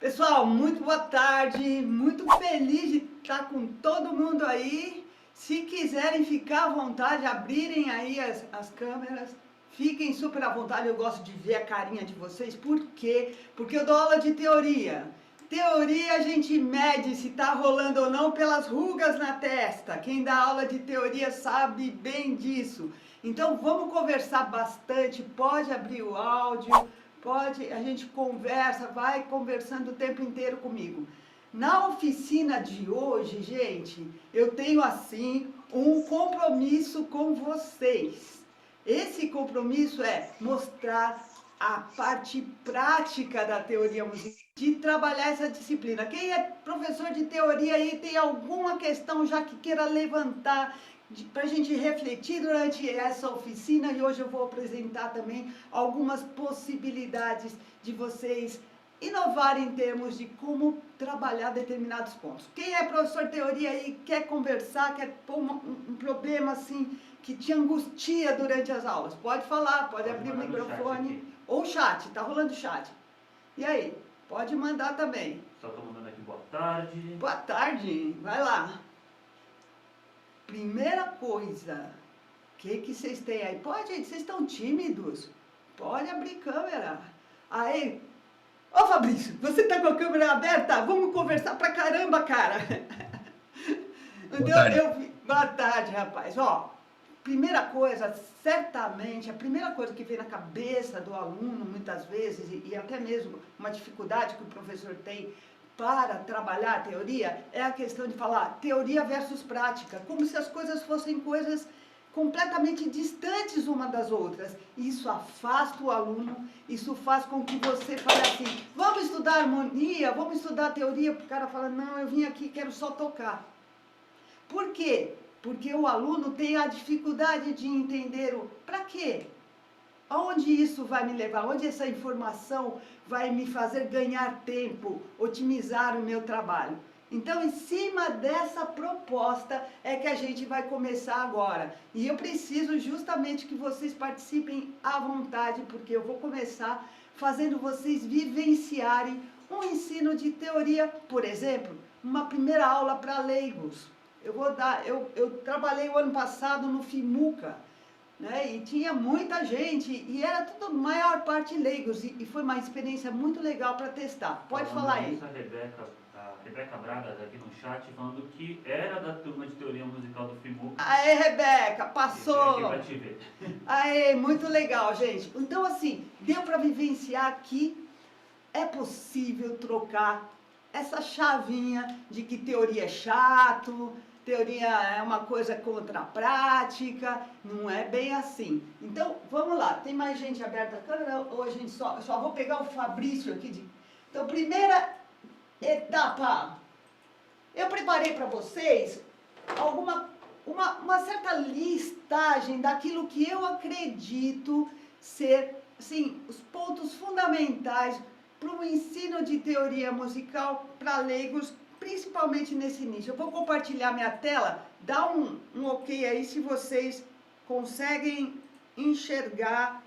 Pessoal, muito boa tarde, muito feliz de estar com todo mundo aí. Se quiserem ficar à vontade, abrirem aí as câmeras, fiquem super à vontade, eu gosto de ver a carinha de vocês. Por quê? Porque eu dou aula de teoria. Teoria a gente mede se está rolando ou não pelas rugas na testa. Quem dá aula de teoria sabe bem disso. Então vamos conversar bastante, pode abrir o áudio. Pode, a gente conversa, vai conversando o tempo inteiro comigo. Na oficina de hoje, gente, eu tenho assim um compromisso com vocês. Esse compromisso é mostrar a parte prática da teoria musical, de trabalhar essa disciplina. Quem é professor de teoria aí tem alguma questão já que queira levantar para a gente refletir durante essa oficina, e hoje eu vou apresentar também algumas possibilidades de vocês inovarem em termos de como trabalhar determinados pontos. Quem é professor de teoria aí quer conversar, quer pôr um problema assim que te angustia durante as aulas, pode falar, pode abrir o microfone ou chat, tá rolando chat. E aí, pode mandar também. Só tô mandando aqui boa tarde. Boa tarde, vai lá. Primeira coisa, o que vocês têm aí? Pode, vocês estão tímidos? Pode abrir câmera. Aí, ô Fabrício, você tá com a câmera aberta? Vamos conversar pra caramba, cara. Boa tarde, rapaz. Ó, primeira coisa, certamente, a primeira coisa que vem na cabeça do aluno, muitas vezes, e até mesmo uma dificuldade que o professor tem para trabalhar a teoria, é a questão de falar teoria versus prática, como se as coisas fossem coisas completamente distantes uma das outras. Isso afasta o aluno, isso faz com que você fale assim, vamos estudar harmonia, vamos estudar teoria, o cara fala, não, eu vim aqui, quero só tocar. Por quê? Porque o aluno tem a dificuldade de entender o para quê? Aonde isso vai me levar? Onde essa informação vai me fazer ganhar tempo, otimizar o meu trabalho? Então, em cima dessa proposta é que a gente vai começar agora. E eu preciso justamente que vocês participem à vontade, porque eu vou começar fazendo vocês vivenciarem um ensino de teoria, por exemplo, uma primeira aula para leigos. Eu trabalhei o ano passado no FIMUCA, né? E tinha muita gente, e era tudo, maior parte leigos, e foi uma experiência muito legal para testar. Pode falar aí. A Rebeca Braga aqui no chat falando que era da turma de teoria musical do FIMUC. Aê, Rebeca, passou! Aqui vai te ver. Aê, muito legal, gente. Então, assim, deu para vivenciar que é possível trocar essa chavinha de que teoria é chato, teoria é uma coisa contra a prática, não é bem assim. Então, vamos lá, tem mais gente aberta a câmera ou a gente só vou pegar o Fabrício aqui. Então, primeira etapa, eu preparei para vocês uma certa listagem daquilo que eu acredito ser, assim, os pontos fundamentais para o ensino de teoria musical para leigos, principalmente nesse início. Eu vou compartilhar minha tela, dá um ok aí se vocês conseguem enxergar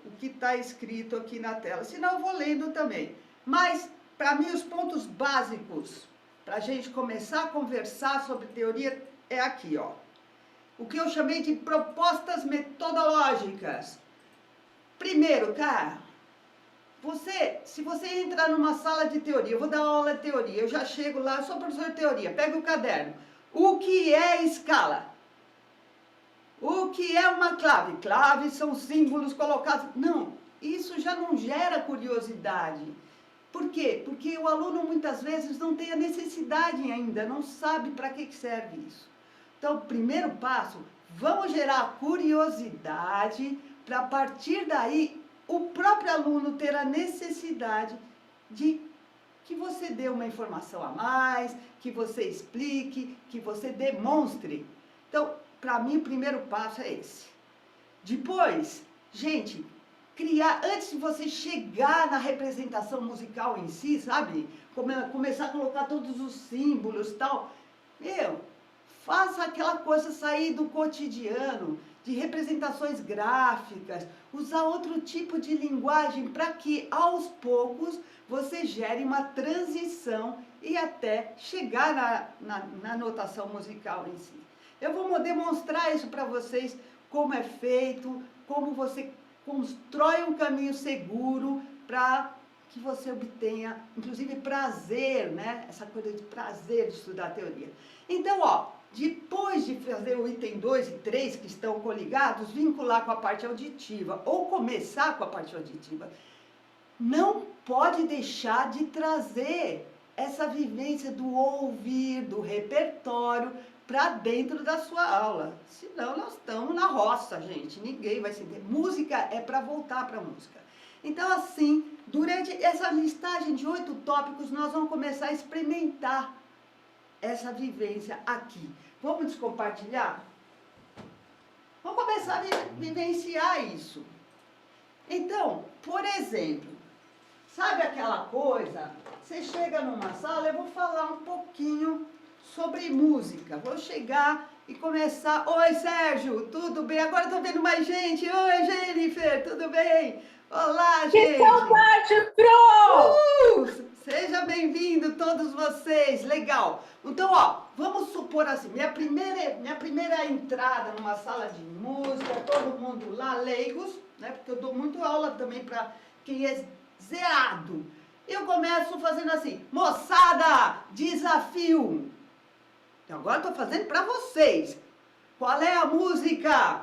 o que está escrito aqui na tela, senão eu vou lendo também. Mas, para mim, os pontos básicos, para a gente começar a conversar sobre teoria, é aqui, ó. O que eu chamei de propostas metodológicas. Primeiro, cara, se você entrar numa sala de teoria, eu vou dar aula de teoria, eu já chego lá, eu sou professor de teoria, pega o caderno. O que é escala? O que é uma clave? Claves são símbolos colocados. Não, isso já não gera curiosidade. Por quê? Porque o aluno muitas vezes não tem a necessidade ainda, não sabe para que serve isso. Então, primeiro passo, vamos gerar curiosidade para a partir daí o próprio aluno ter a necessidade de que você dê uma informação a mais, que você explique, que você demonstre. Então, para mim, o primeiro passo é esse. Depois, gente, criar, antes de você chegar na representação musical em si, sabe? Começar a colocar todos os símbolos e tal. Faça aquela coisa sair do cotidiano, de representações gráficas, usar outro tipo de linguagem para que, aos poucos, você gere uma transição e até chegar na notação musical em si. Eu vou demonstrar isso para vocês, como é feito, como você constrói um caminho seguro para que você obtenha, inclusive, prazer, né? Essa coisa de prazer de estudar a teoria. Então, ó, depois de fazer o item 2 e 3, que estão coligados, vincular com a parte auditiva, ou começar com a parte auditiva, não pode deixar de trazer essa vivência do ouvir, do repertório, para dentro da sua aula. Senão nós estamos na roça, gente. Ninguém vai se entender. Música é para voltar para a música. Então, assim, durante essa listagem de 8 tópicos, nós vamos começar a experimentar essa vivência aqui. Vamos descompartilhar? Vamos começar a vivenciar isso. Então, por exemplo, sabe aquela coisa? Você chega numa sala, eu vou falar um pouquinho sobre música. Vou chegar e começar. Oi, Sérgio, tudo bem? Agora estou vendo mais gente. Oi, Jennifer, tudo bem? Olá, gente. Que saudade, Pro! Seja bem-vindo todos vocês. Legal. Então, ó, vamos supor assim, minha primeira entrada numa sala de música, todo mundo lá, leigos, né? Porque eu dou muito aula também para quem é zerado. Eu começo fazendo assim, moçada, desafio. Então, agora eu tô fazendo para vocês. Qual é a música?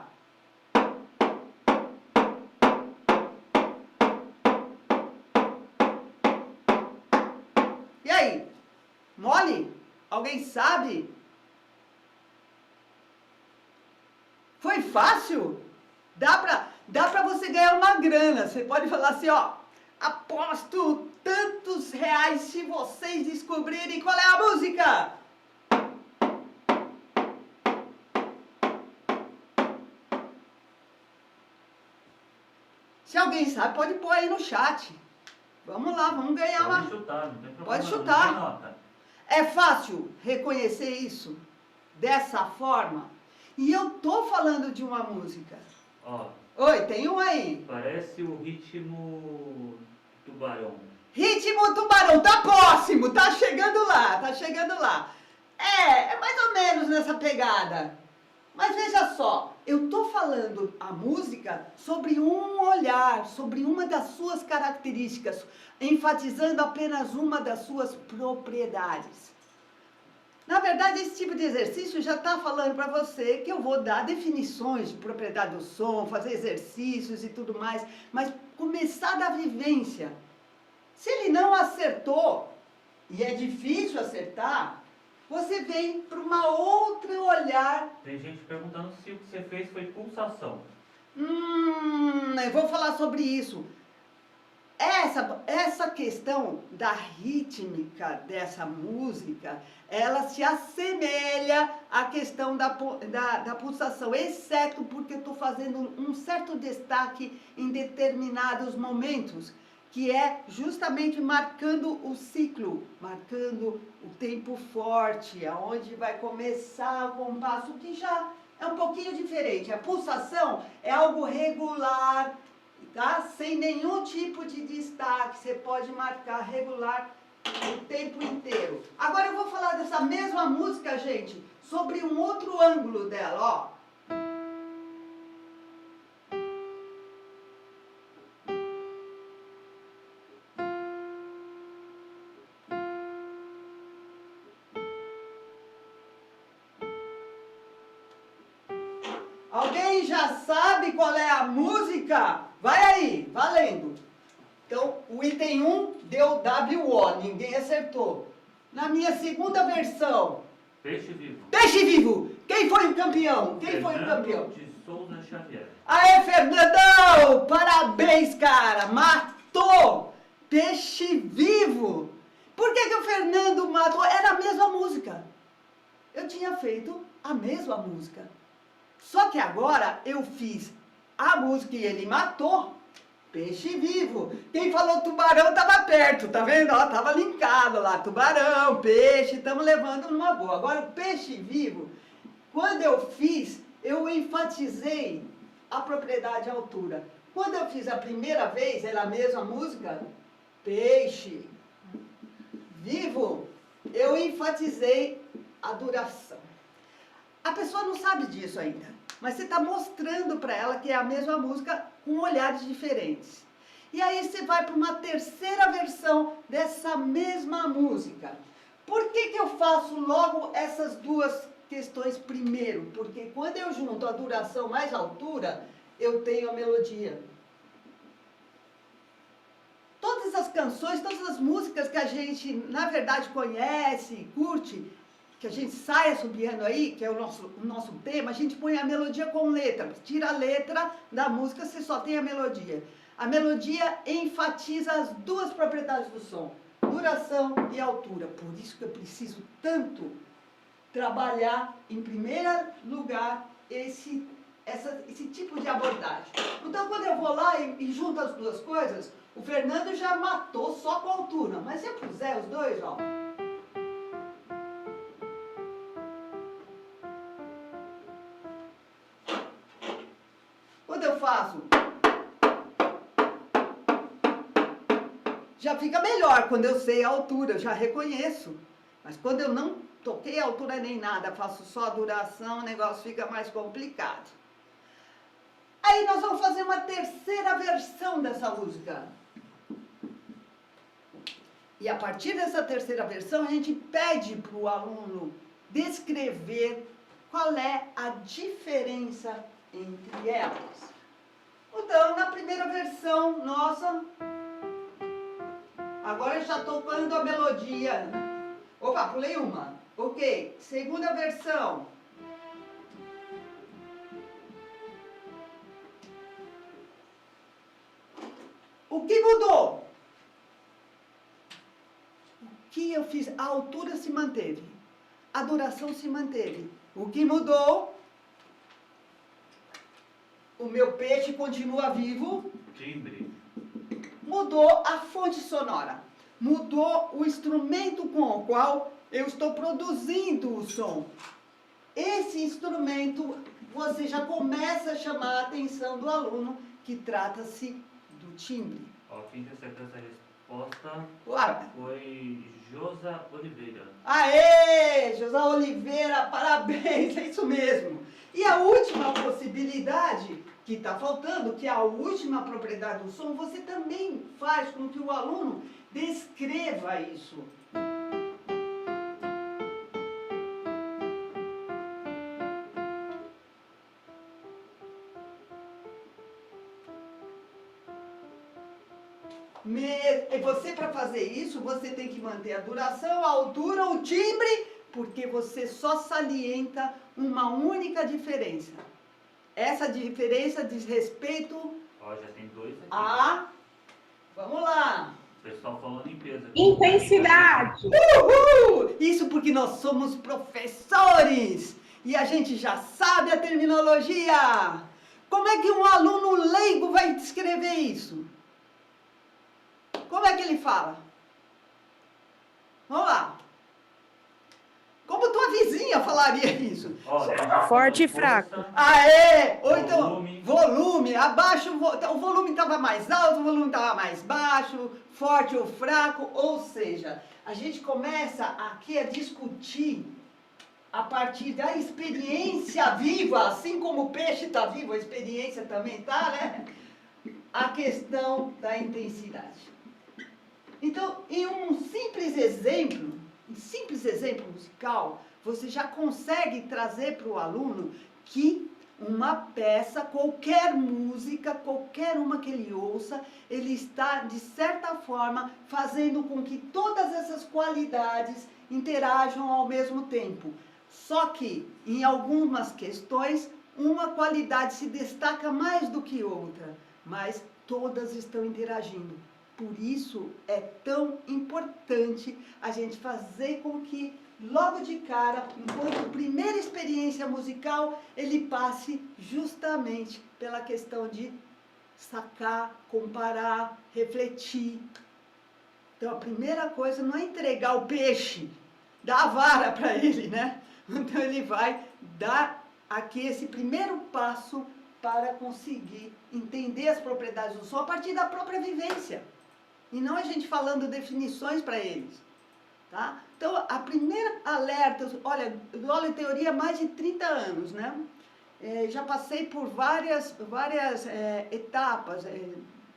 E aí? Mole? Alguém sabe? Foi fácil? Dá pra você ganhar uma grana. Você pode falar assim, ó, aposto tantos reais se vocês descobrirem qual é a música. Se alguém sabe, pode pôr aí no chat. Vamos lá, vamos ganhar uma... Pode chutar, não tem problema. Pode não chutar. tem nota. É fácil reconhecer isso dessa forma? E eu tô falando de uma música. Ó, Oi, tem um aí. parece o ritmo tubarão. Ritmo Tubarão, tá próximo, tá chegando lá, tá chegando lá. É mais ou menos nessa pegada. Mas veja só, eu tô falando a música sobre um olhar, sobre uma das suas características, enfatizando apenas uma das suas propriedades. Na verdade, esse tipo de exercício já está falando para você que eu vou dar definições de propriedade do som, fazer exercícios e tudo mais, mas começar da vivência. Se ele não acertou, e é difícil acertar, você vem para uma outra olhar. Tem gente perguntando se o que você fez foi pulsação. Eu vou falar sobre isso. Essa questão da rítmica dessa música, ela se assemelha à questão da pulsação, exceto porque eu estou fazendo um certo destaque em determinados momentos, que é justamente marcando o ciclo, marcando o tempo forte, aonde vai começar o compasso, que já é um pouquinho diferente. A pulsação é algo regular, tá? Sem nenhum tipo de destaque, você pode marcar regular o tempo inteiro. Agora eu vou falar dessa mesma música, gente, sobre um outro ângulo dela, ó. Alguém já sabe qual é a música? Vai aí, valendo. Então, o item 1 deu WO, ninguém acertou. Na minha segunda versão, Peixe vivo. Peixe Vivo. Quem foi o campeão? Quem foi o campeão? De Souza Xavier. Aê, Fernandão! Parabéns, cara! Matou! Peixe Vivo! Por que o Fernando matou? Era a mesma música. Eu tinha feito a mesma música. Só que agora eu fiz a música e ele matou. Peixe Vivo. Quem falou tubarão estava perto, tá vendo? Ó, tava linkado lá. Tubarão, peixe, estamos levando numa boa. Agora o Peixe Vivo quando eu fiz, eu enfatizei a propriedade à altura. Quando eu fiz a primeira vez, era a mesma música, peixe, vivo, eu enfatizei a duração. A pessoa não sabe disso ainda, mas você está mostrando para ela que é a mesma música com olhares diferentes. E aí você vai para uma terceira versão dessa mesma música. Por que eu faço logo essas duas questões primeiro? Porque quando eu junto a duração mais a altura, eu tenho a melodia. Todas as canções, todas as músicas que a gente, na verdade, conhece, curte, que a gente sai assobiando aí, que é o nosso tema, a gente põe a melodia com letra. Tira a letra da música, você só tem a melodia. A melodia enfatiza as duas propriedades do som, duração e altura. Por isso que eu preciso tanto trabalhar, em primeiro lugar, esse tipo de abordagem. Então, quando eu vou lá e junto as duas coisas, o Fernando já matou só com a altura. Mas se eu puser os dois, ó. Quando eu faço, já fica melhor quando eu sei a altura, eu já reconheço. Mas quando eu não toquei a altura nem nada, faço só a duração, o negócio fica mais complicado. Aí nós vamos fazer uma terceira versão dessa música. E a partir dessa terceira versão, a gente pede para o aluno descrever qual é a diferença entre elas. Então, na primeira versão nossa, agora eu já estou tocando a melodia. Opa, pulei uma. Ok, segunda versão. O que mudou? O que eu fiz? A altura se manteve. A duração se manteve. O que mudou? O meu peixe continua vivo. Timbre. Mudou a fonte sonora. Mudou o instrumento com o qual eu estou produzindo o som. Esse instrumento, você já começa a chamar a atenção do aluno, que trata-se do timbre. Ó, quem acertou essa resposta Uau. foi Josa Oliveira. Aê, José Oliveira, parabéns, é isso mesmo. E a última possibilidade que está faltando, que é a última propriedade do som, você também faz com que o aluno descreva isso. E você, para fazer isso, você tem que manter a duração, a altura, o timbre, porque você só salienta uma única diferença. Essa diferença diz respeito Ó, já tem dois aqui. a... Vamos lá. O pessoal falou limpeza. Intensidade. Uhul! Isso porque nós somos professores e a gente já sabe a terminologia. Como é que um aluno leigo vai descrever isso? Como é que ele fala? Vamos lá. Como tua vizinha falaria isso? Ó, Forte e fraco. Aê! Ou então, Volume. volume. Abaixo, o volume estava mais alto, o volume estava mais baixo, forte ou fraco. Ou seja, a gente começa aqui a discutir a partir da experiência viva, assim como o peixe está vivo, a experiência também está, né? A questão da intensidade. Então, em um simples exemplo musical, você já consegue trazer para o aluno que uma peça, qualquer música, qualquer uma que ele ouça, ele está, de certa forma, fazendo com que todas essas qualidades interajam ao mesmo tempo. Só que, em algumas questões, uma qualidade se destaca mais do que outra, mas todas estão interagindo. Por isso é tão importante a gente fazer com que, logo de cara, enquanto primeira experiência musical, ele passe justamente pela questão de sacar, comparar, refletir. Então a primeira coisa não é entregar o peixe, dar a vara para ele, né? Então ele vai dar aqui esse primeiro passo para conseguir entender as propriedades do som a partir da própria vivência. E não a gente falando definições para eles. Tá? Então, a primeira alerta, olha, eu dou aula em teoria há mais de 30 anos, né? Já passei por várias etapas,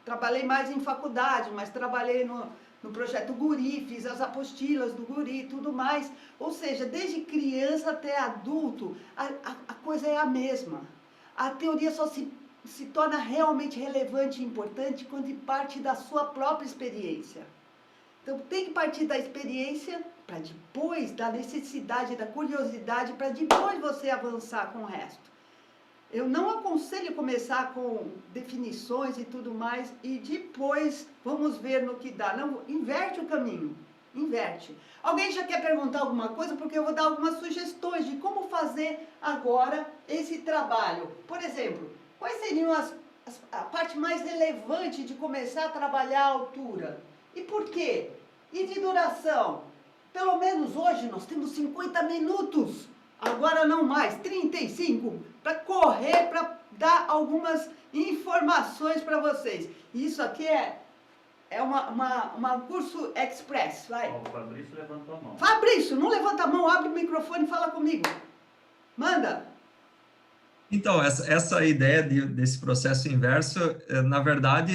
trabalhei mais em faculdade, mas trabalhei no projeto Guri, fiz as apostilas do Guri e tudo mais. Ou seja, desde criança até adulto, a coisa é a mesma. A teoria só se torna realmente relevante e importante quando parte da sua própria experiência. Então, tem que partir da experiência para depois, da necessidade, da curiosidade, para depois você avançar com o resto. Eu não aconselho começar com definições e tudo mais e depois vamos ver no que dá. Não, inverte o caminho, inverte. Alguém já quer perguntar alguma coisa? Porque eu vou dar algumas sugestões de como fazer agora esse trabalho. Por exemplo, quais seriam a parte mais relevante de começar a trabalhar a altura? E por quê? E de duração? Pelo menos hoje nós temos 50 minutos. Agora não mais, 35, para correr, para dar algumas informações para vocês. Isso aqui é curso express, vai. Ó, o Fabrício levantou a mão. Fabrício, não levanta a mão, abre o microfone e fala comigo. Manda. Então, essa ideia desse processo inverso, na verdade,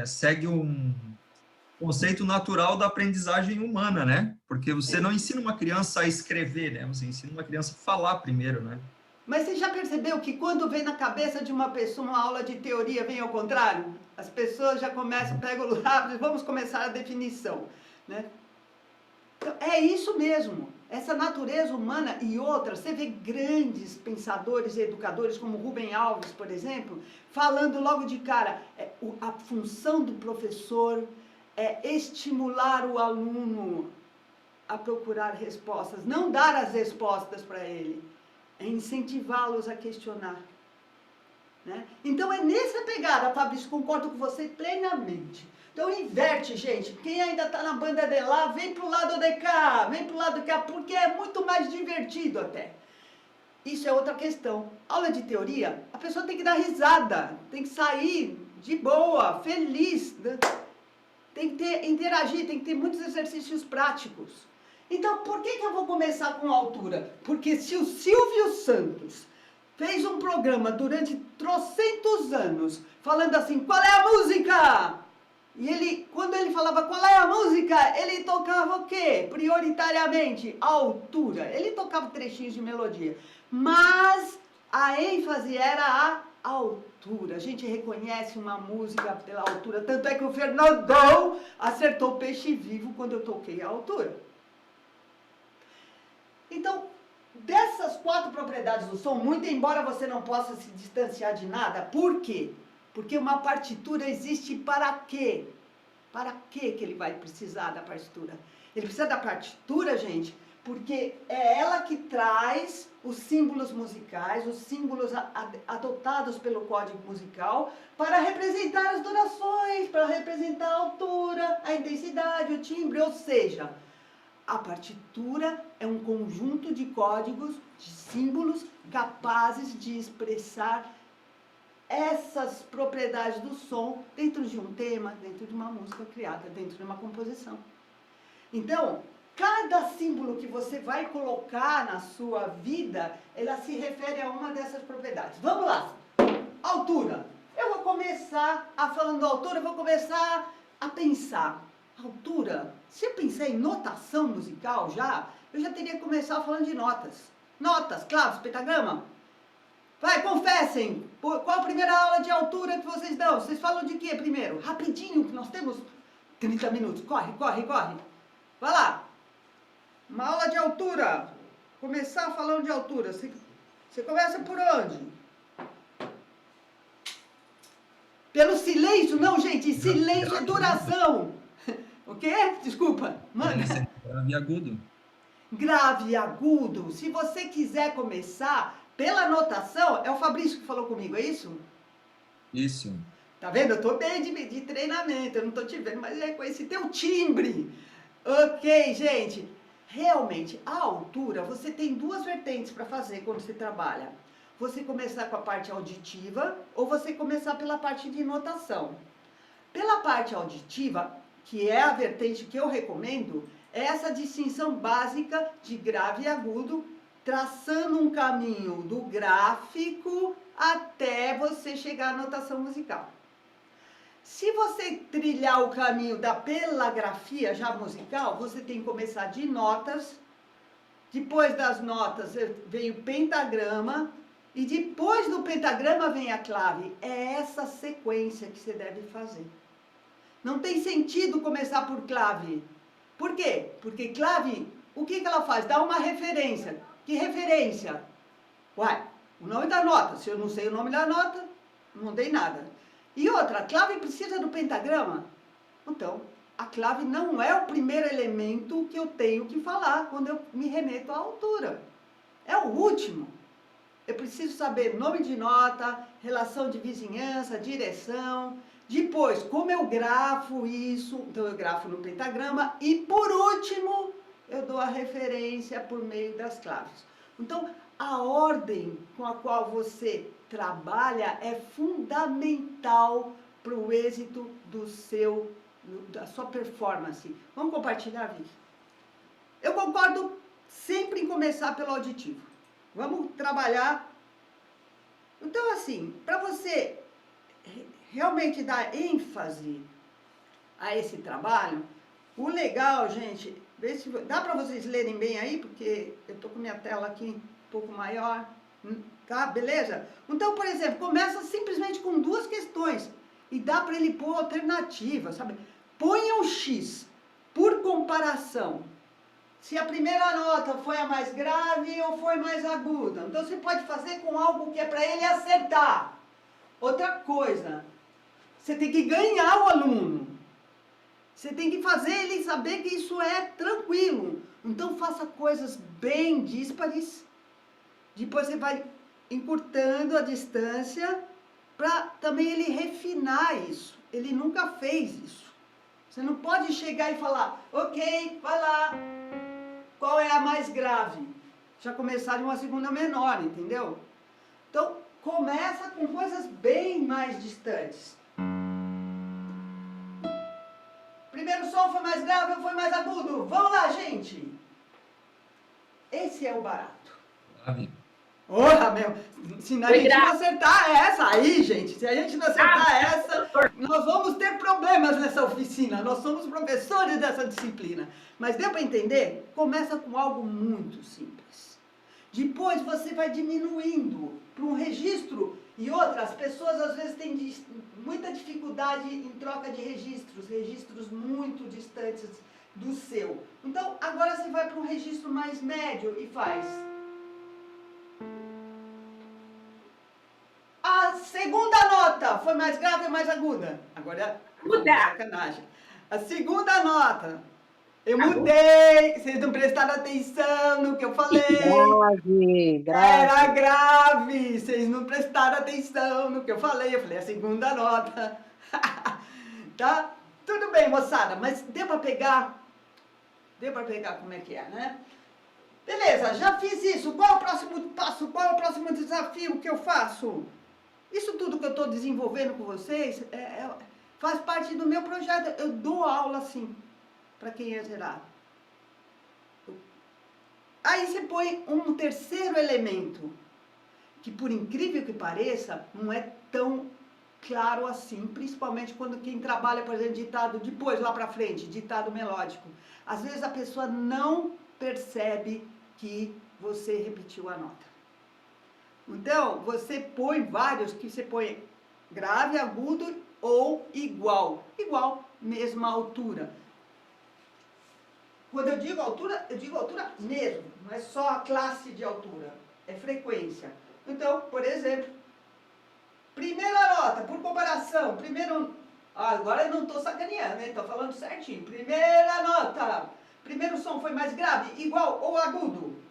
segue um conceito natural da aprendizagem humana, né? Porque você não ensina uma criança a escrever, né? Você ensina uma criança a falar primeiro, né? Mas você já percebeu que quando vem na cabeça de uma pessoa uma aula de teoria, vem ao contrário? As pessoas já começam, pegam o lápis, vamos começar a definição, né? Então, é isso mesmo. Essa natureza humana e outra, você vê grandes pensadores e educadores como Rubem Alves, por exemplo, falando logo de cara, a função do professor é estimular o aluno a procurar respostas, não dar as respostas para ele, é incentivá-los a questionar. Né? Então é nessa pegada, Fabrício, concordo com você plenamente. Então inverte, gente. Quem ainda está na banda de lá, vem para o lado de cá, vem para o lado de cá, porque é muito mais divertido até. Isso é outra questão. Aula de teoria, a pessoa tem que dar risada, tem que sair de boa, feliz, né? Tem que interagir, tem que ter muitos exercícios práticos. Então, por que eu vou começar com altura? Porque se o Silvio Santos fez um programa durante trocentos anos, falando assim, qual é a música? E ele, quando ele falava qual é a música, ele tocava o quê? Prioritariamente, a altura. Ele tocava trechinhos de melodia. Mas a ênfase era a altura. A gente reconhece uma música pela altura. Tanto é que o Fernandão acertou peixe vivo quando eu toquei a altura. Então, dessas 4 propriedades do som, muito embora você não possa se distanciar de nada, por quê? Porque uma partitura existe para quê? Para quê que ele vai precisar da partitura? Ele precisa da partitura, gente, porque é ela que traz os símbolos musicais, os símbolos adotados pelo código musical para representar as durações, para representar a altura, a intensidade, o timbre, ou seja, a partitura é um conjunto de códigos, de símbolos capazes de expressar essas propriedades do som dentro de um tema, dentro de uma música criada, dentro de uma composição. Então, cada símbolo que você vai colocar na sua vida, ela se refere a uma dessas propriedades. Vamos lá. Altura. Eu vou começar, falando altura, eu vou começar a pensar. Altura, se eu pensar em notação musical eu já teria que começar falando de notas. Notas, clavos, pentagrama. Vai, confessem. Qual a primeira aula de altura que vocês dão? Vocês falam de quê primeiro? Rapidinho, que nós temos 30 minutos. Corre, corre, corre. Vai lá. Uma aula de altura. Começar falando de altura. Você começa por onde? Pelo silêncio? Não, gente. Silêncio é duração. O quê? Desculpa. Manda. Grave e agudo. Grave e agudo. Se você quiser começar pela notação, é o Fabrício que falou comigo, é isso? Isso. Tá vendo? Eu tô bem de treinamento, eu não tô te vendo, mas é com esse teu timbre. Ok, gente. Realmente, a altura, você tem duas vertentes para fazer quando você trabalha. Você começar com a parte auditiva ou você começar pela parte de notação. Pela parte auditiva, que é a vertente que eu recomendo, é essa distinção básica de grave e agudo, traçando um caminho do gráfico até você chegar à notação musical. Se você trilhar o caminho da pelagrafia já musical, você tem que começar de notas, depois das notas vem o pentagrama, e depois do pentagrama vem a clave. É essa sequência que você deve fazer. Não tem sentido começar por clave. Por quê? Porque clave, o que ela faz? Dá uma referência. Que referência? Uai, o nome da nota. Se eu não sei o nome da nota, não dei nada. E outra, a clave precisa do pentagrama? Então, a clave não é o primeiro elemento que eu tenho que falar quando eu me remeto à altura. É o último. Eu preciso saber nome de nota, relação de vizinhança, direção. Depois, como eu grafo isso, então eu grafo no pentagrama. E por último, eu dou a referência por meio das claves. Então, a ordem com a qual você trabalha é fundamental para o êxito da sua performance. Vamos compartilhar, Vicky? Eu concordo sempre em começar pelo auditivo. Vamos trabalhar. Então, assim, para você realmente dar ênfase a esse trabalho, o legal, gente, vê se dá para vocês lerem bem aí, porque eu estou com minha tela aqui um pouco maior, tá? Beleza? Então, por exemplo, começa simplesmente com duas questões e dá para ele pôr alternativa, sabe? Ponha um X por comparação. Se a primeira nota foi a mais grave ou foi mais aguda. Então, você pode fazer com algo que é para ele acertar. Outra coisa, você tem que ganhar o aluno. Você tem que fazer ele saber que isso é tranquilo. Então, faça coisas bem díspares. Depois você vai encurtando a distância para também ele refinar isso. Ele nunca fez isso. Você não pode chegar e falar, ok, vai lá. Qual é a mais grave? Já começar de uma segunda menor, entendeu? Então, começa com coisas bem mais distantes. Primeiro som foi mais grave ou foi mais agudo? Vamos lá, gente! Esse é o barato. Porra, meu! Se a gente não acertar essa aí, gente, se a gente não acertar essa, nós vamos ter problemas nessa oficina. Nós somos professores dessa disciplina. Mas deu para entender? Começa com algo muito simples. Depois você vai diminuindo para um registro. E outras pessoas às vezes têm muita dificuldade em troca de registros muito distantes do seu. Então, agora você vai para um registro mais médio e faz. A segunda nota foi mais grave ou mais aguda? Agora, sacanagem. A segunda nota, eu mudei. Vocês não prestaram atenção no que eu falei. Grave. Era grave. Vocês não prestaram atenção no que eu falei. Eu falei a segunda nota. Tá? Tudo bem, moçada, mas deu para pegar? Deu para pegar como é que é, né? Beleza, já fiz isso. Qual é o próximo passo? Qual é o próximo desafio que eu faço? Isso tudo que eu estou desenvolvendo com vocês faz parte do meu projeto. Eu dou aula, assim, para quem é zerado. Aí você põe um terceiro elemento, que por incrível que pareça, não é tão claro assim, principalmente quando quem trabalha, por exemplo, ditado depois, lá para frente, ditado melódico. Às vezes a pessoa não percebe que você repetiu a nota. Então, você põe vários que você põe grave, agudo ou igual. Igual, mesma altura. Quando eu digo altura mesmo. Não é só a classe de altura. É frequência. Então, por exemplo, primeira nota, por comparação. Agora eu não estou sacaneando, né? Estou falando certinho. Primeira nota. Primeiro som foi mais grave, igual ou agudo?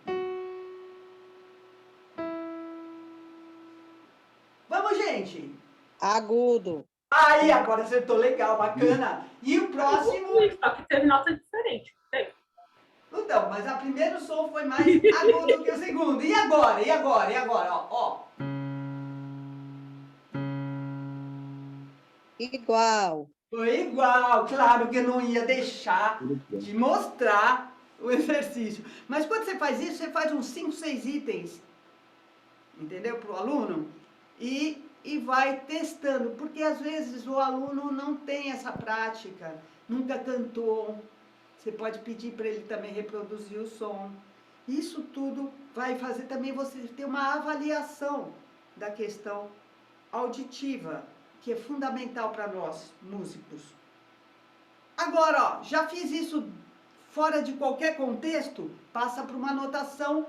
Vamos, gente! Agudo. Aí, agora acertou, legal, bacana. E o próximo... Só que teve nota diferente. Então, Então, mas o primeiro som foi mais agudo que o segundo. E agora? E agora? E agora? Ó. Igual. Foi igual, claro que eu não ia deixar de mostrar o exercício. Mas quando você faz isso, você faz uns 5, 6 itens, entendeu? Para o aluno e vai testando, porque às vezes o aluno não tem essa prática, nunca cantou. Você pode pedir para ele também reproduzir o som. Isso tudo vai fazer também você ter uma avaliação da questão auditiva, que é fundamental para nós, músicos. Agora, ó, já fiz isso fora de qualquer contexto, passa para uma notação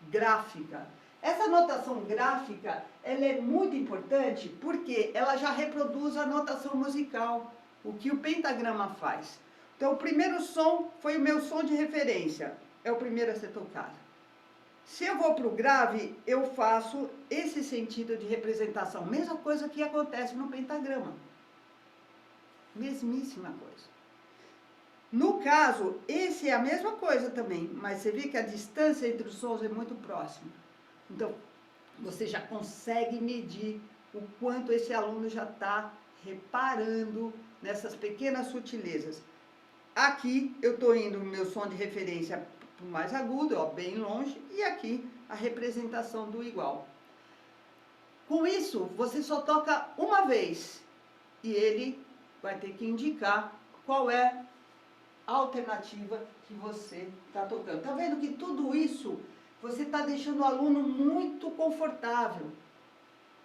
gráfica. Essa notação gráfica, ela é muito importante porque ela já reproduz a notação musical, o que o pentagrama faz. Então, o primeiro som foi o meu som de referência, é o primeiro a ser tocado. Se eu vou para o grave, eu faço esse sentido de representação. Mesma coisa que acontece no pentagrama. Mesmíssima coisa. No caso, esse é a mesma coisa também, mas você vê que a distância entre os sons é muito próxima. Então, você já consegue medir o quanto esse aluno já está reparando nessas pequenas sutilezas. Aqui eu estou indo no meu som de referência para o mais agudo, ó, bem longe, e aqui a representação do igual. Com isso, você só toca uma vez e ele vai ter que indicar qual é a alternativa que você está tocando. Está vendo que tudo isso você está deixando o aluno muito confortável,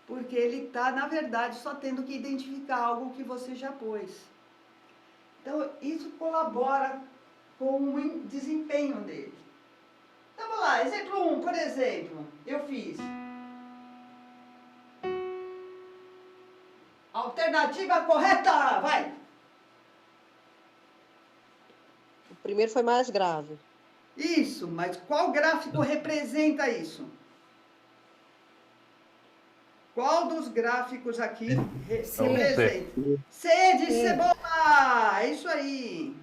porque ele está, na verdade, só tendo que identificar algo que você já pôs. Então, isso colabora com o desempenho dele. Então, vamos lá, exemplo 1, por exemplo, eu fiz. Alternativa correta, vai! O primeiro foi mais grave. Isso, mas qual gráfico representa isso? Qual dos gráficos aqui representa? C de cebola! É isso aí!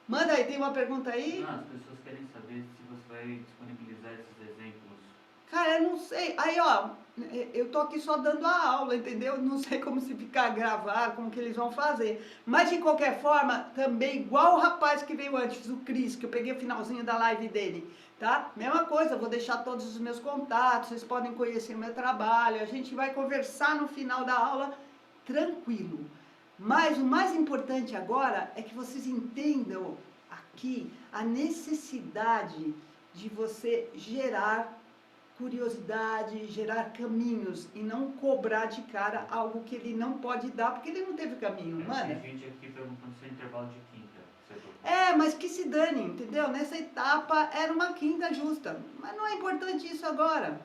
Manda aí, tem uma pergunta aí? Não, as pessoas querem saber se você vai disponibilizar esses exemplos. Cara, eu não sei. Aí, ó, eu tô aqui só dando a aula, entendeu? Não sei como se ficar gravar, como que eles vão fazer. Mas, de qualquer forma, também, igual o rapaz que veio antes, o Cris, que eu peguei o finalzinho da live dele, tá? Mesma coisa, vou deixar todos os meus contatos, vocês podem conhecer meu trabalho, a gente vai conversar no final da aula, tranquilo. Mas o mais importante agora é que vocês entendam aqui a necessidade de você gerar curiosidade, gerar caminhos e não cobrar de cara algo que ele não pode dar, porque ele não teve caminho, mano. Tem gente aqui perguntando se é intervalo de quinta. Mas que se dane, entendeu? Nessa etapa era uma quinta justa, mas não é importante isso agora.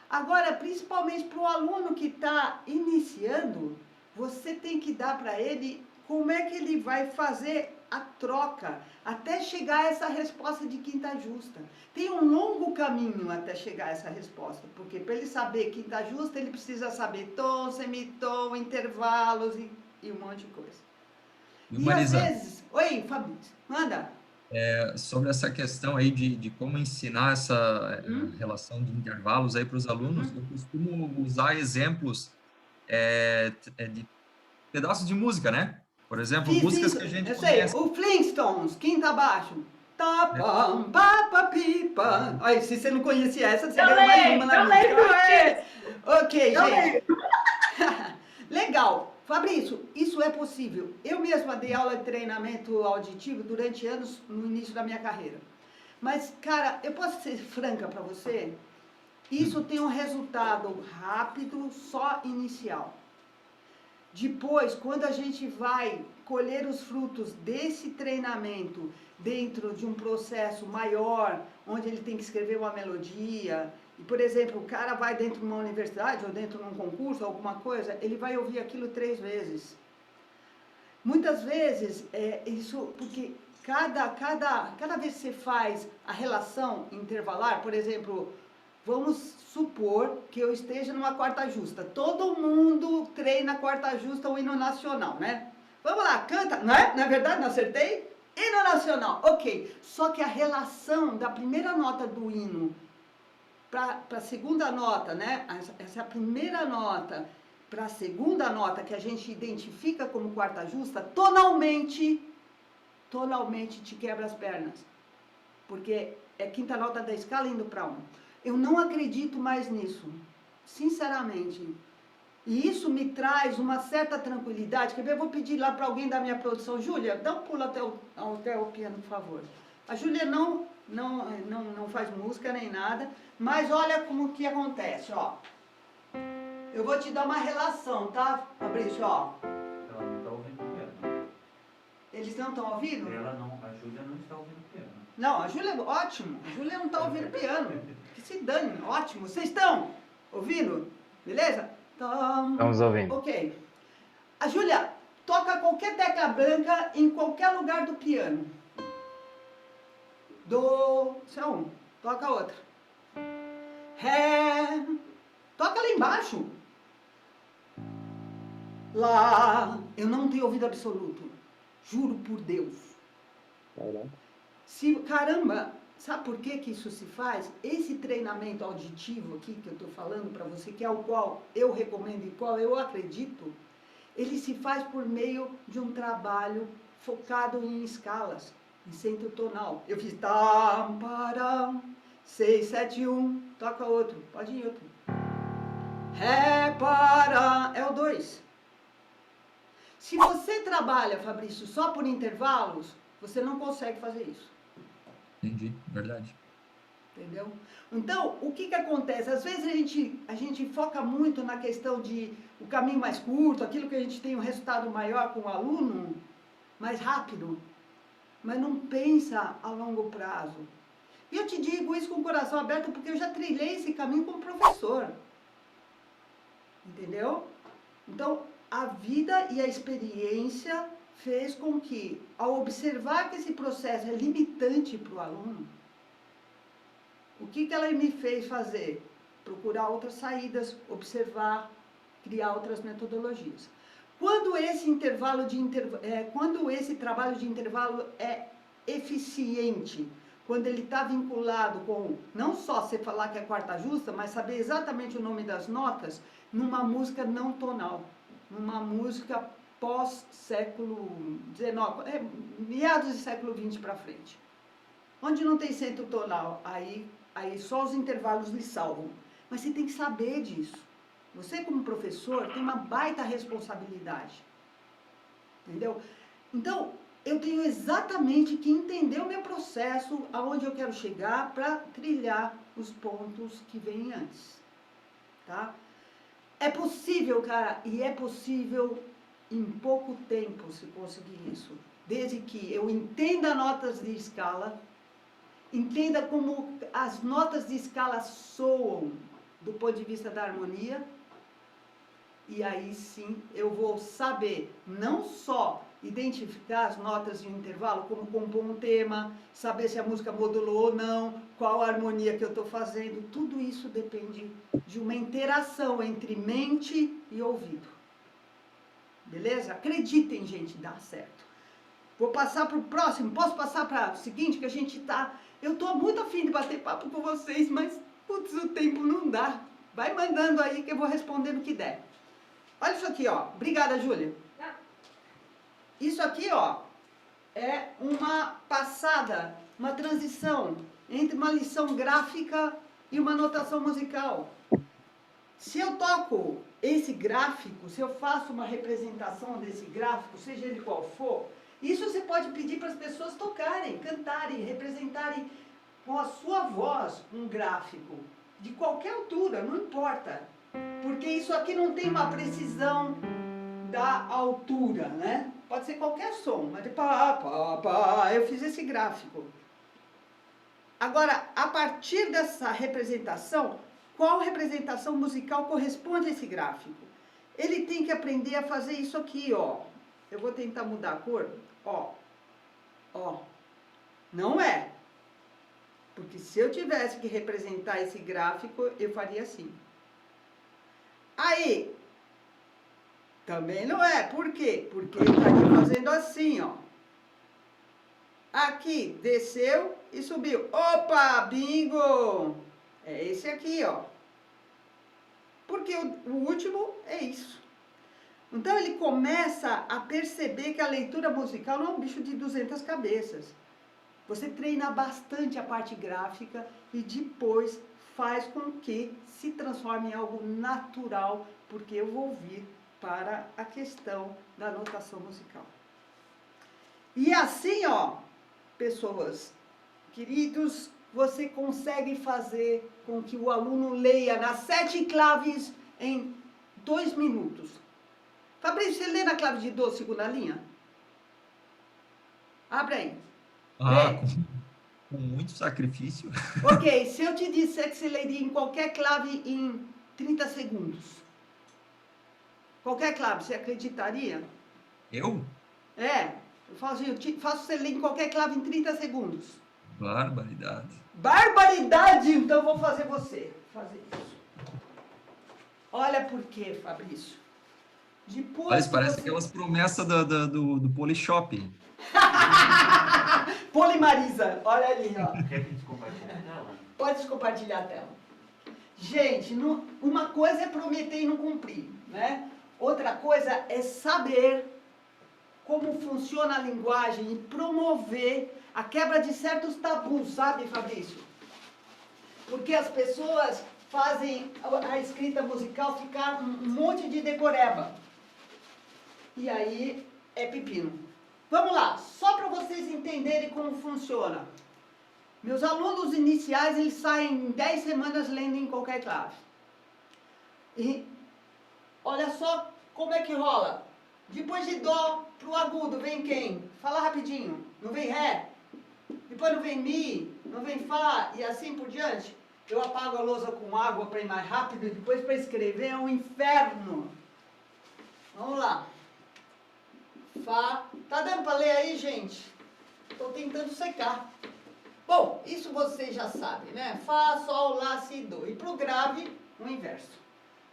Agora, principalmente para o aluno que está iniciando, você tem que dar para ele como é que ele vai fazer a troca, até chegar a essa resposta de quinta justa. Tem um longo caminho até chegar a essa resposta, porque para ele saber quinta justa, ele precisa saber tom, semitom, intervalos e um monte de coisa. E às vezes... Oi, Fabrício, manda. Sobre essa questão aí de como ensinar essa relação de intervalos aí para os alunos, eu costumo usar exemplos de pedaços de música, né? Por exemplo, músicas que a gente conhece. O Flintstones, quinta abaixo. Tapam, papa, pipa. Olha, se você não conhecia essa, você ganha mais uma na música. Ok, gente. Legal. Fabrício, isso é possível. Eu mesma dei aula de treinamento auditivo durante anos no início da minha carreira. Mas, cara, eu posso ser franca para você? Isso tem um resultado rápido, só inicial. Depois, quando a gente vai colher os frutos desse treinamento dentro de um processo maior, onde ele tem que escrever uma melodia, e, por exemplo, o cara vai dentro de uma universidade ou dentro de um concurso, alguma coisa, ele vai ouvir aquilo 3 vezes. Muitas vezes, isso, porque cada vez que você faz a relação intervalar, por exemplo, vamos supor que eu esteja numa quarta justa. Todo mundo treina quarta justa o hino nacional, né? Vamos lá, canta, não é? Na verdade, não acertei? Hino nacional, ok. Só que a relação da primeira nota do hino para a segunda nota, né? Essa é a primeira nota para a segunda nota que a gente identifica como quarta justa, tonalmente te quebra as pernas. Porque é quinta nota da escala indo para 1. Eu não acredito mais nisso, sinceramente. E isso me traz uma certa tranquilidade. Quer ver? Eu vou pedir lá para alguém da minha produção. Júlia, dá um pulo até o piano, por favor. A Júlia não faz música nem nada, mas olha como que acontece, ó. Eu vou te dar uma relação, tá, Fabrício, ó. Ela não está ouvindo o piano. Eles não estão ouvindo? A Júlia não está ouvindo o piano. Não, a Júlia é ótimo. A Júlia não está ouvindo piano. Que se dane, ótimo. Vocês estão ouvindo? Beleza? Estamos ouvindo. Ok. A Júlia toca qualquer tecla branca em qualquer lugar do piano. Do, isso é um. Toca outra. Ré. Toca lá embaixo. Lá. Eu não tenho ouvido absoluto. Juro por Deus. Caramba, sabe por que isso se faz? Esse treinamento auditivo aqui que eu estou falando para você, que é o qual eu recomendo e qual eu acredito, ele se faz por meio de um trabalho focado em escalas, em centro tonal. Eu fiz tam, param, 6, 7, 1, toca outro, pode ir outro. Ré, para, é o 2. Se você trabalha, Fabrício, só por intervalos, você não consegue fazer isso. Entendi, verdade. Entendeu? Então, o que acontece? Às vezes a gente foca muito na questão de o caminho mais curto, aquilo que a gente tem um resultado maior com o aluno, mais rápido, mas não pensa a longo prazo. E eu te digo isso com o coração aberto porque eu já trilhei esse caminho como professor. Entendeu? Então, a vida e a experiência fez com que, ao observar que esse processo é limitante para o aluno, o que ela me fez fazer? Procurar outras saídas, observar, criar outras metodologias. Quando esse trabalho de intervalo é eficiente, quando ele está vinculado com, não só você falar que é quarta justa, mas saber exatamente o nome das notas, numa música não tonal, numa música pós-século XIX, meados do século XX para frente. Onde não tem centro tonal, aí só os intervalos lhe salvam. Mas você tem que saber disso. Você, como professor, tem uma baita responsabilidade. Entendeu? Então, eu tenho exatamente que entender o meu processo, aonde eu quero chegar, para trilhar os pontos que vêm antes. Tá? É possível, cara, e é possível em pouco tempo se conseguir isso. Desde que eu entenda notas de escala, entenda como as notas de escala soam do ponto de vista da harmonia, e aí sim eu vou saber não só identificar as notas de um intervalo, como compor um tema, saber se a música modulou ou não, qual a harmonia que eu estou fazendo, tudo isso depende de uma interação entre mente e ouvido. Beleza? Acreditem, gente, dá certo. Vou passar para o próximo, posso passar para o seguinte, que a gente está... Eu estou muito afim de bater papo com vocês, mas, putz, o tempo não dá. Vai mandando aí que eu vou responder no que der. Olha isso aqui, ó. Obrigada, Júlia. Isso aqui, ó, é uma passada, uma transição entre uma lição gráfica e uma notação musical. Se eu toco esse gráfico, se eu faço uma representação desse gráfico, seja ele qual for, isso você pode pedir para as pessoas tocarem, cantarem, representarem com a sua voz um gráfico, de qualquer altura, não importa. Porque isso aqui não tem uma precisão da altura, né? Pode ser qualquer som, mas eu fiz esse gráfico. Agora, a partir dessa representação, qual representação musical corresponde a esse gráfico? Ele tem que aprender a fazer isso aqui, ó. Eu vou tentar mudar a cor, ó. Ó. Não é. Porque se eu tivesse que representar esse gráfico, eu faria assim. Aí, Também não é. Por quê? Porque ele estaria fazendo assim, ó. Aqui, desceu e subiu. Opa, bingo! É esse aqui, ó. Porque o último é isso. Então ele começa a perceber que a leitura musical não é um bicho de 200 cabeças. Você treina bastante a parte gráfica e depois faz com que se transforme em algo natural, porque eu vou vir para a questão da notação musical. E assim, ó, pessoas queridos, você consegue fazer com que o aluno leia nas 7 claves em 2 minutos. Fabrício, você lê na clave de Dó, segunda linha? Abre aí. Ah, com muito sacrifício. Ok, se eu te disser que você leria em qualquer clave em 30 segundos, qualquer clave, você acreditaria? Eu? É, eu falo assim, faço você ler em qualquer clave em 30 segundos. Barbaridade. Barbaridade! Então vou fazer você fazer isso. Olha por quê, Fabrício. Depois Mas parece você... aquelas promessas do Polishop. Polimariza, olha ali, ó. Quer que descompartilhe a tela? Pode compartilhar a tela. Gente, uma coisa é prometer e não cumprir, né? Outra coisa é saber como funciona a linguagem e promover a quebra de certos tabus, sabe, Fabrício? Porque as pessoas fazem a escrita musical ficar um monte de decoreba. E aí é pepino. Vamos lá, só para vocês entenderem como funciona. Meus alunos iniciais, eles saem em 10 semanas lendo em qualquer clave. E olha só como é que rola. Depois de Dó para o agudo, vem quem? Fala rapidinho. Não vem Ré? Depois não vem Mi? Não vem Fá? E assim por diante? Eu apago a lousa com água para ir mais rápido. E depois para escrever é um inferno. Vamos lá. Fá. Tá dando para ler aí, gente? Estou tentando secar. Bom, isso vocês já sabem, né? Fá, Sol, Lá, Si, Do. E para o grave, o inverso.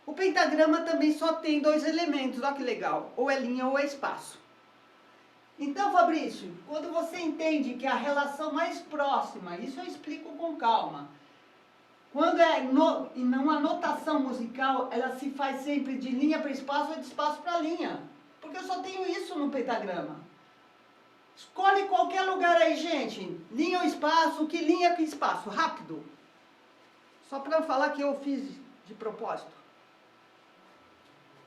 O pentagrama também só tem 2 elementos, olha que legal. Ou é linha ou é espaço. Então, Fabrício, quando você entende que a relação mais próxima, isso eu explico com calma. Quando é numa notação musical, ela se faz sempre de linha para espaço ou de espaço para linha. Porque eu só tenho isso no pentagrama. Escolhe qualquer lugar aí, gente. Linha ou espaço, que linha que espaço? Rápido. Só para falar que eu fiz de propósito.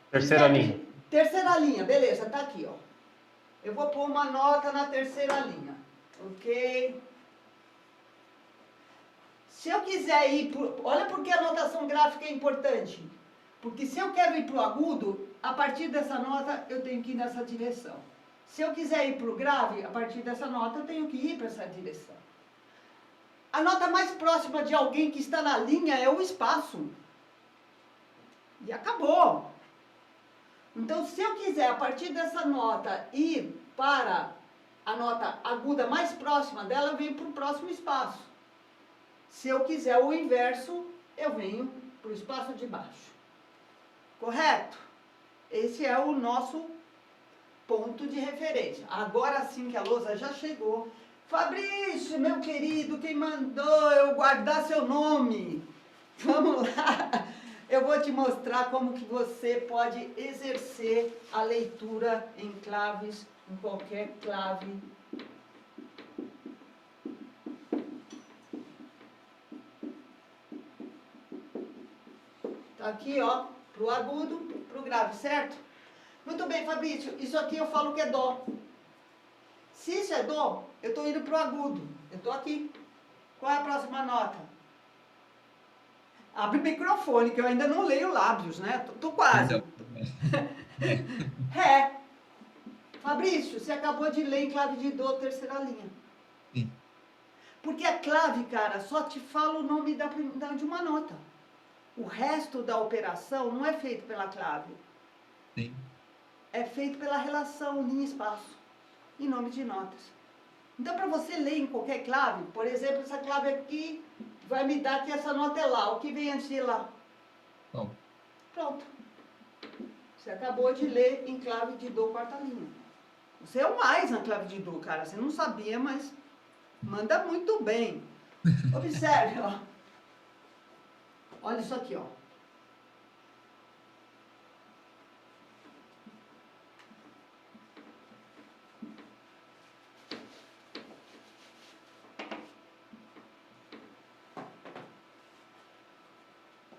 Terceira linha. Terceira linha, beleza, tá aqui, ó. Eu vou pôr uma nota na terceira linha, ok? Se eu quiser ir pro... Olha porque a notação gráfica é importante. Porque se eu quero ir para o agudo, a partir dessa nota eu tenho que ir nessa direção. Se eu quiser ir para o grave, a partir dessa nota eu tenho que ir para essa direção. A nota mais próxima de alguém que está na linha é o espaço. E acabou. Então, se eu quiser, a partir dessa nota, ir para a nota aguda mais próxima dela, eu venho para o próximo espaço. Se eu quiser o inverso, eu venho para o espaço de baixo. Correto? Esse é o nosso ponto de referência. Agora sim que a lousa já chegou. Fabrício, meu querido, quem mandou eu guardar seu nome? Vamos lá. Eu vou te mostrar como que você pode exercer a leitura em claves, em qualquer clave. Tá aqui, ó, pro agudo, pro grave, certo? Muito bem, Fabrício, isso aqui eu falo que é Dó. Se isso é Dó, eu estou indo pro agudo. Eu estou aqui. Qual é a próxima nota? Abre o microfone, que eu ainda não leio lábios, né? Tô quase. Ré. Fabrício, você acabou de ler em clave de Dó, terceira linha. Sim. Porque a clave, cara, só te fala o nome de uma nota. O resto da operação não é feito pela clave. Sim. É feito pela relação linha-espaço, em nome de notas. Então, para você ler em qualquer clave, por exemplo, essa clave aqui vai me dar que essa nota é Lá. O que vem antes de Lá? Bom. Pronto. Você acabou de ler em clave de Dó quarta linha. Você é o mais na clave de Dó, cara. Você não sabia, mas manda muito bem. Observe, ó. Olha isso aqui, ó.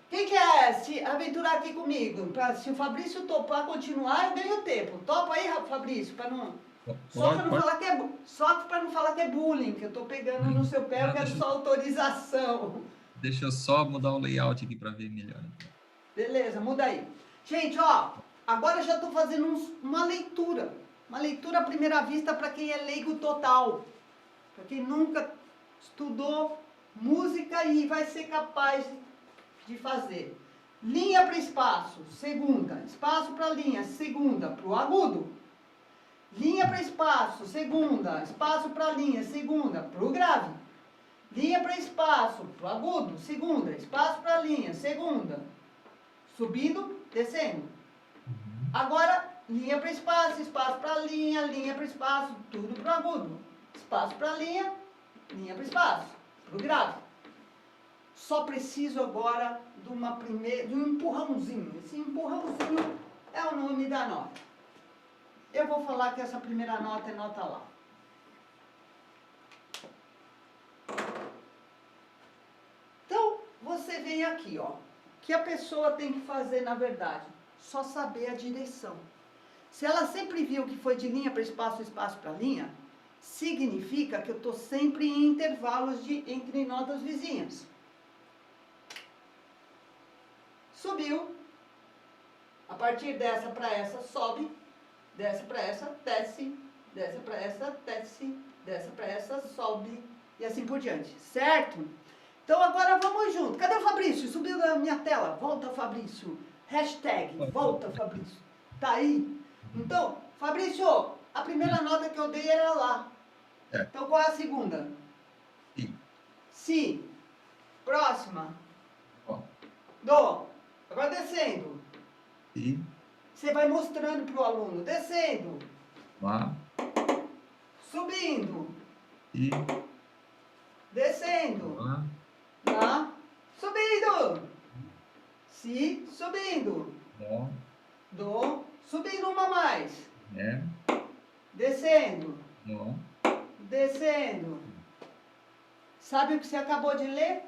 Quem quer se aventurar aqui comigo? Se o Fabrício topar continuar, eu ganho tempo. Topa aí, Fabrício, para não... Só para não falar que é, só para não falar que é bullying, que eu tô pegando no seu pé, eu quero só autorização. Deixa eu só mudar o layout aqui para ver melhor. Beleza, muda aí. Gente, ó, agora eu já estou fazendo uma leitura. Uma leitura à primeira vista para quem é leigo total. Para quem nunca estudou música e vai ser capaz de fazer. Linha para espaço, segunda. Espaço para linha, segunda. Para o agudo. Linha para espaço, segunda. Espaço para linha, segunda. Para o grave. Linha para espaço, para o agudo, segunda. Espaço para linha, segunda. Subindo, descendo. Agora, linha para espaço para linha para espaço, tudo para o agudo. Espaço para linha para espaço, para o grave. Só preciso agora de um empurrãozinho. Esse empurrãozinho é o nome da nota. Eu vou falar que essa primeira nota é nota Lá. Então, você vem aqui, ó. O que a pessoa tem que fazer, na verdade? Só saber a direção. Se ela sempre viu que foi de linha para espaço, espaço para linha, significa que eu estou sempre em intervalos entre notas vizinhas. Subiu. A partir dessa para essa, sobe. Dessa para essa, desce. Dessa para essa, desce. Dessa para essa, sobe. E assim por diante. Certo? Então agora vamos junto. Cadê o Fabrício? Subiu na minha tela. Volta, Fabrício. Hashtag, volta, Fabrício. Tá aí? Então, Fabrício, a primeira nota que eu dei era Lá. Então qual é a segunda? Si. Si. Próxima. Dó. Agora descendo. Si. Você vai mostrando para o aluno. Descendo. Lá. Subindo. Si. Descendo. Lá. Lá. Subindo. Si. Subindo. Dó. Dó. Subindo uma mais. Ré. Descendo. Dó. Descendo. Sabe o que você acabou de ler?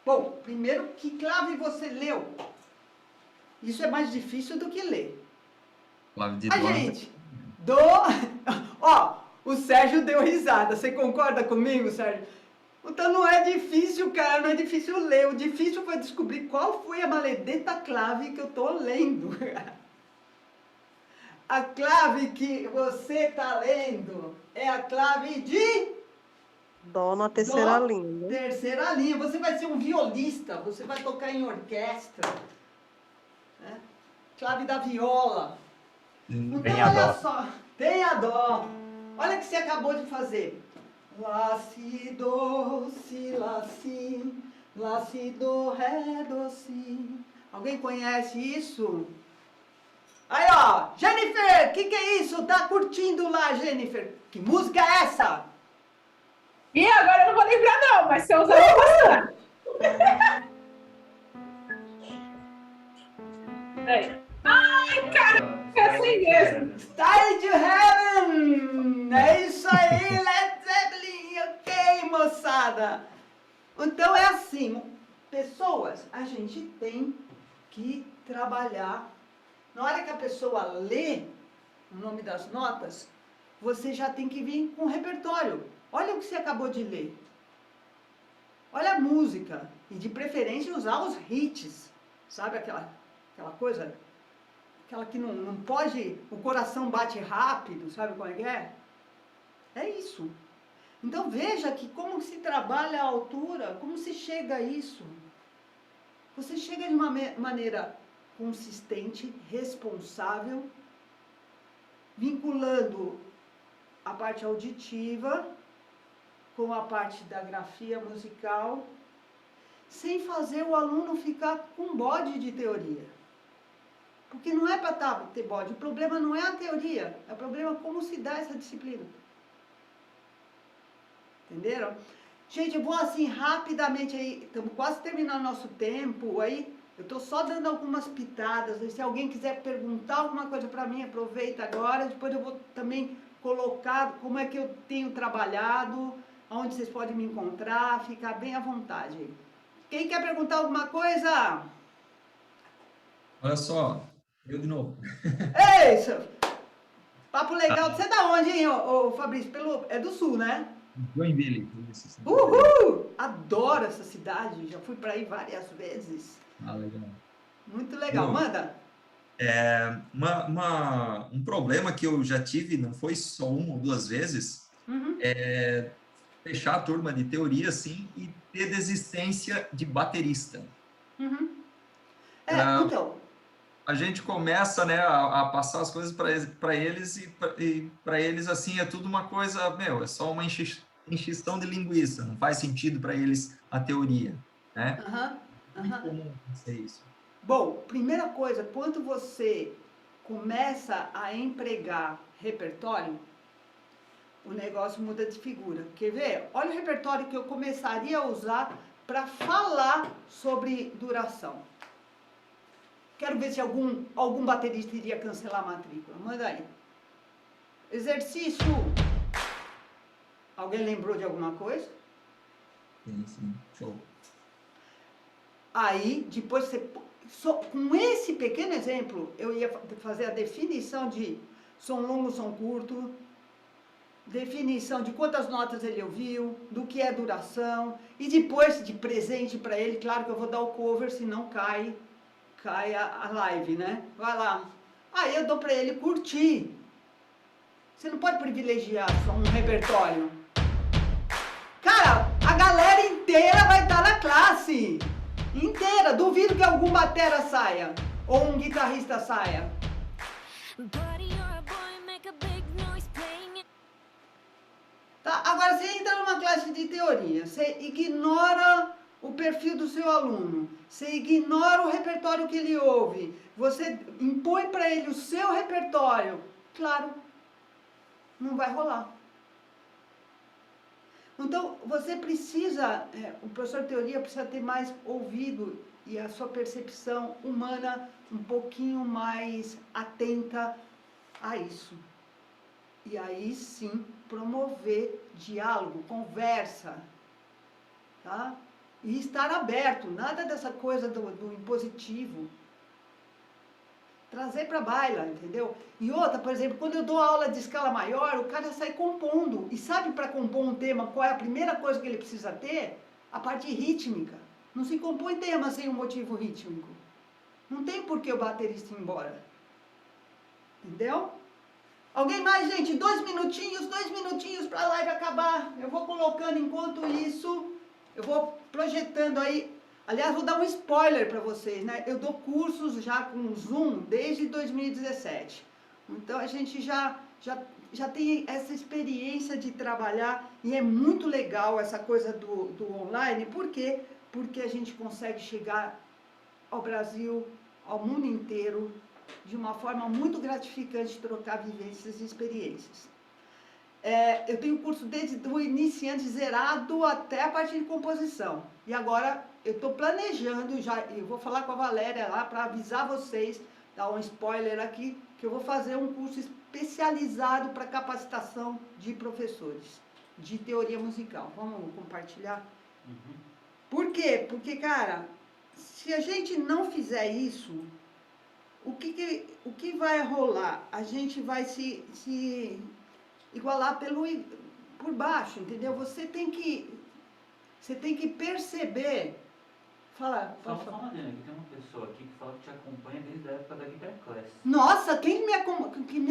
Bom, primeiro, que clave você leu? Isso é mais difícil do que ler. Clave de A Dó. gente, Dó... Ó, o Sérgio deu risada. Você concorda comigo, Sérgio? Então não é difícil, cara, não é difícil ler. O difícil foi descobrir qual foi a maledeta clave que eu tô lendo. A clave que você tá lendo é a clave de... Dó na terceira Dó, linha. Né? Terceira linha. Você vai ser um violista, você vai tocar em orquestra. Né? Clave da viola. Então, Tenha olha dó. só. Tenha dó. Olha o que você acabou de fazer. Lá, si, do, si, lá, si, do, ré, do, si. Alguém conhece isso? Aí, ó. Jennifer, o que é isso? Tá curtindo lá, Jennifer? Que música é essa? E agora eu não vou lembrar não, mas você usava bastante. Aí. Ai, cara, é assim mesmo. Style to Heaven! É isso aí, Led Zeppelin! Ok, moçada? Então é assim, pessoas, a gente tem que trabalhar. Na hora que a pessoa lê o nome das notas, você já tem que vir com o repertório. Olha o que você acabou de ler. Olha a música. E de preferência usar os hits. Sabe aquela coisa? Aquela que não pode... O coração bate rápido, sabe como é que é? É isso. Então veja que como se trabalha a altura, como se chega a isso. Você chega de uma maneira consistente, responsável, vinculando a parte auditiva com a parte da grafia musical, sem fazer o aluno ficar com bode de teoria. Porque não é para ter bode. O problema não é a teoria, é o problema como se dá essa disciplina. Entenderam? Gente, eu vou assim rapidamente aí, estamos quase terminando nosso tempo aí. Eu estou só dando algumas pitadas. Se alguém quiser perguntar alguma coisa para mim, aproveita agora. Depois eu vou também colocar como é que eu tenho trabalhado, onde vocês podem me encontrar, ficar bem à vontade aí. Quem quer perguntar alguma coisa? Olha só, eu de novo. É isso! Papo legal. Você é da onde, hein, ô Fabrício? É do Sul, né? Joinville. Uhul! Adoro essa cidade. Já fui para aí várias vezes. Ah, legal. Muito legal. Manda. Um problema que eu já tive, não foi só uma ou duas vezes, é fechar a turma de teoria, assim, e ter desistência de baterista. Então... A gente começa, né, a passar as coisas para eles e para eles, assim, é tudo uma coisa, é só uma encheção de linguiça, não faz sentido para eles a teoria, né? É muito comum ser isso. Bom, primeira coisa, quando você começa a empregar repertório, o negócio muda de figura. Quer ver? Olha o repertório que eu começaria a usar para falar sobre duração. Quero ver se algum baterista iria cancelar a matrícula. Manda aí. Exercício. Alguém lembrou de alguma coisa? Sim. Show. Aí, depois você... com esse pequeno exemplo, eu ia fazer a definição de som longo, som curto, definição de quantas notas ele ouviu, do que é duração, e depois de presente para ele, claro que eu vou dar o cover, senão cai a live, né? Vai lá. Aí eu dou para ele curtir. Você não pode privilegiar só um repertório. Cara, a galera inteira vai estar na classe. Inteira. Duvido que algum batera saia. Ou um guitarrista saia. Tá? Agora, você entra numa classe de teoria. Você ignora o perfil do seu aluno, você ignora o repertório que ele ouve, você impõe para ele o seu repertório, claro, não vai rolar. Então, você precisa, o professor de teoria precisa ter mais ouvido e a sua percepção humana um pouquinho mais atenta a isso. E aí sim, promover diálogo, conversa, tá? E estar aberto, nada dessa coisa do impositivo. Trazer para a baila, entendeu? E outra, por exemplo, quando eu dou aula de escala maior, o cara sai compondo. E sabe para compor um tema qual é a primeira coisa que ele precisa ter? A parte rítmica. Não se compõe tema sem um motivo rítmico. Não tem por que o baterista ir embora. Entendeu? Alguém mais, gente? 2 minutinhos para a live acabar. Eu vou colocando enquanto isso... Eu vou projetando aí, aliás, vou dar um spoiler para vocês, né? Eu dou cursos já com Zoom desde 2017. Então, a gente já tem essa experiência de trabalhar e é muito legal essa coisa do online. Por quê? Porque a gente consegue chegar ao Brasil, ao mundo inteiro, de uma forma muito gratificante, trocar vivências e experiências. Eu tenho curso desde o iniciante zerado até a parte de composição. E agora eu estou planejando, eu vou falar com a Valéria lá para avisar vocês, dar um spoiler aqui, que eu vou fazer um curso especializado para capacitação de professores, de teoria musical. Vamos compartilhar? Por quê? Porque, cara, se a gente não fizer isso, o que vai rolar? A gente vai se igualar por baixo, entendeu? Você tem que perceber. Fala, pode falar. Só tem uma pessoa aqui que fala que te acompanha desde a época da Guitar Class. Nossa, quem me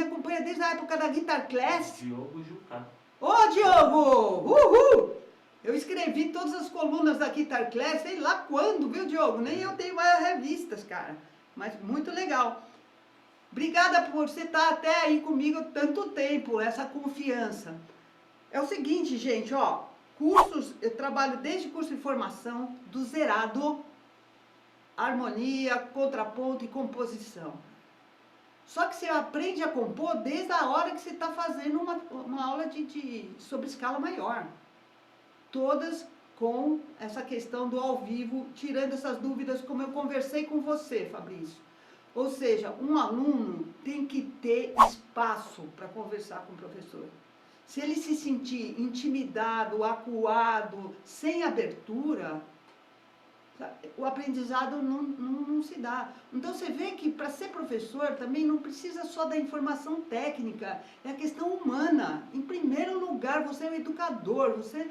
acompanha desde a época da Guitar Class? Diogo Jucá. Ô, Diogo! Uhul! Eu escrevi todas as colunas da Guitar Class, sei lá quando, viu, Diogo? Nem eu tenho mais revistas, cara. Mas muito legal. Obrigada por você estar até aí comigo tanto tempo, essa confiança. É o seguinte, gente, ó, cursos, eu trabalho desde curso de formação, do zerado, harmonia, contraponto e composição. Só que você aprende a compor desde a hora que você está fazendo uma aula sobre escala maior. Todas com essa questão do ao vivo, tirando essas dúvidas, como eu conversei com você, Fabrício. Ou seja, um aluno tem que ter espaço para conversar com o professor. Se ele se sentir intimidado, acuado, sem abertura, o aprendizado não se dá. Então, você vê que para ser professor também não precisa só da informação técnica, é a questão humana. Em primeiro lugar, você é um educador, você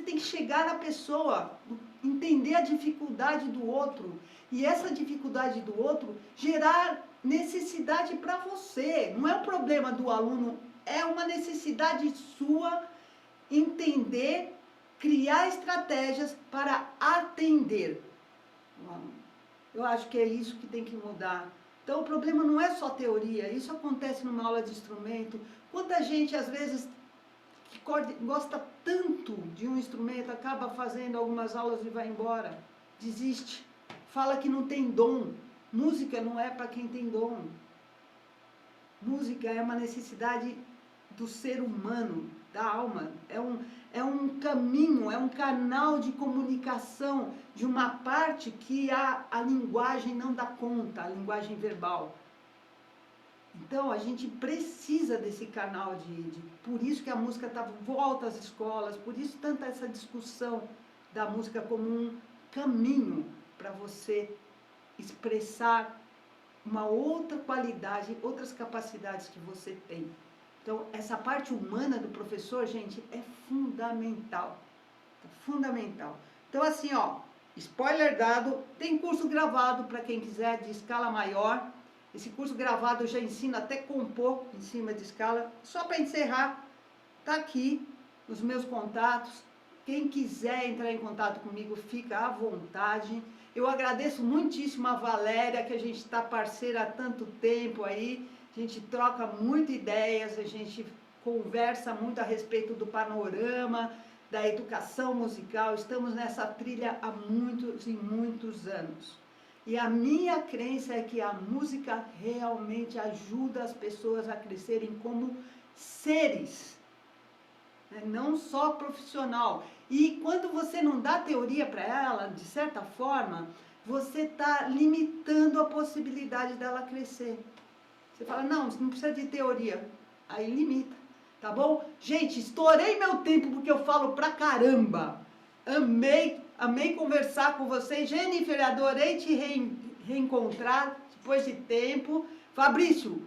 tem que chegar na pessoa, entender a dificuldade do outro, e essa dificuldade do outro gerar necessidade para você. Não é um problema do aluno, é uma necessidade sua entender, criar estratégias para atender o aluno. Eu acho que é isso que tem que mudar. Então, o problema não é só teoria, isso acontece numa aula de instrumento. Quanta gente, às vezes, que gosta tanto de um instrumento, acaba fazendo algumas aulas e vai embora, desiste, fala que não tem dom. Música não é para quem tem dom. Música é uma necessidade do ser humano, da alma, é um caminho, é um canal de comunicação de uma parte que a linguagem não dá conta, a linguagem verbal. Então, a gente precisa desse canal por isso que a música volta às escolas, por isso tanta essa discussão da música como um caminho para você expressar uma outra qualidade, outras capacidades que você tem. Então, essa parte humana do professor, gente, é fundamental. É fundamental. Então, assim, ó, spoiler dado, tem curso gravado para quem quiser de escala maior. Esse curso gravado eu já ensino até compor em cima de escala. Só para encerrar, tá aqui os meus contatos. Quem quiser entrar em contato comigo, fica à vontade. Eu agradeço muitíssimo a Valéria, que a gente está parceira há tanto tempo aí. A gente troca muitas ideias, a gente conversa muito a respeito do panorama, da educação musical. Estamos nessa trilha há muitos e muitos anos. E a minha crença é que a música realmente ajuda as pessoas a crescerem como seres, né? Não só profissional. E quando você não dá teoria para ela, de certa forma, você está limitando a possibilidade dela crescer. Você fala, não precisa de teoria. Aí limita, tá bom? Gente, estourei meu tempo porque eu falo pra caramba. Amei conversar com vocês. Jennifer, adorei te reencontrar depois de tempo. Fabrício,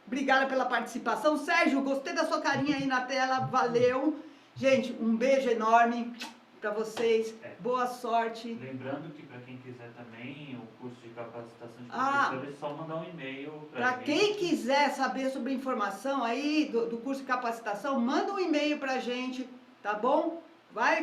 obrigada pela participação. Sérgio, gostei da sua carinha aí na tela, valeu. Gente, um beijo enorme para vocês. Boa sorte. Lembrando que para quem quiser também o curso de capacitação de professores, é só mandar um e-mail para gente. Para quem quiser saber sobre informação aí do curso de capacitação, manda um e-mail para a gente, tá bom?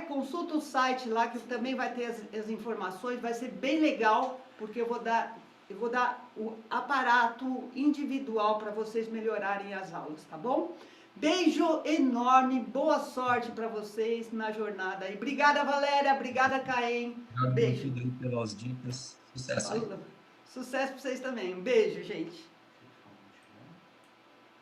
Consulta o site lá que também vai ter as informações, vai ser bem legal, porque eu vou dar o aparato individual para vocês melhorarem as aulas, tá bom? Beijo enorme, boa sorte para vocês na jornada. E obrigada, Valéria, obrigada, Caem. Beijo. Pelas dicas. Sucesso. Sucesso para vocês também. Um beijo, gente.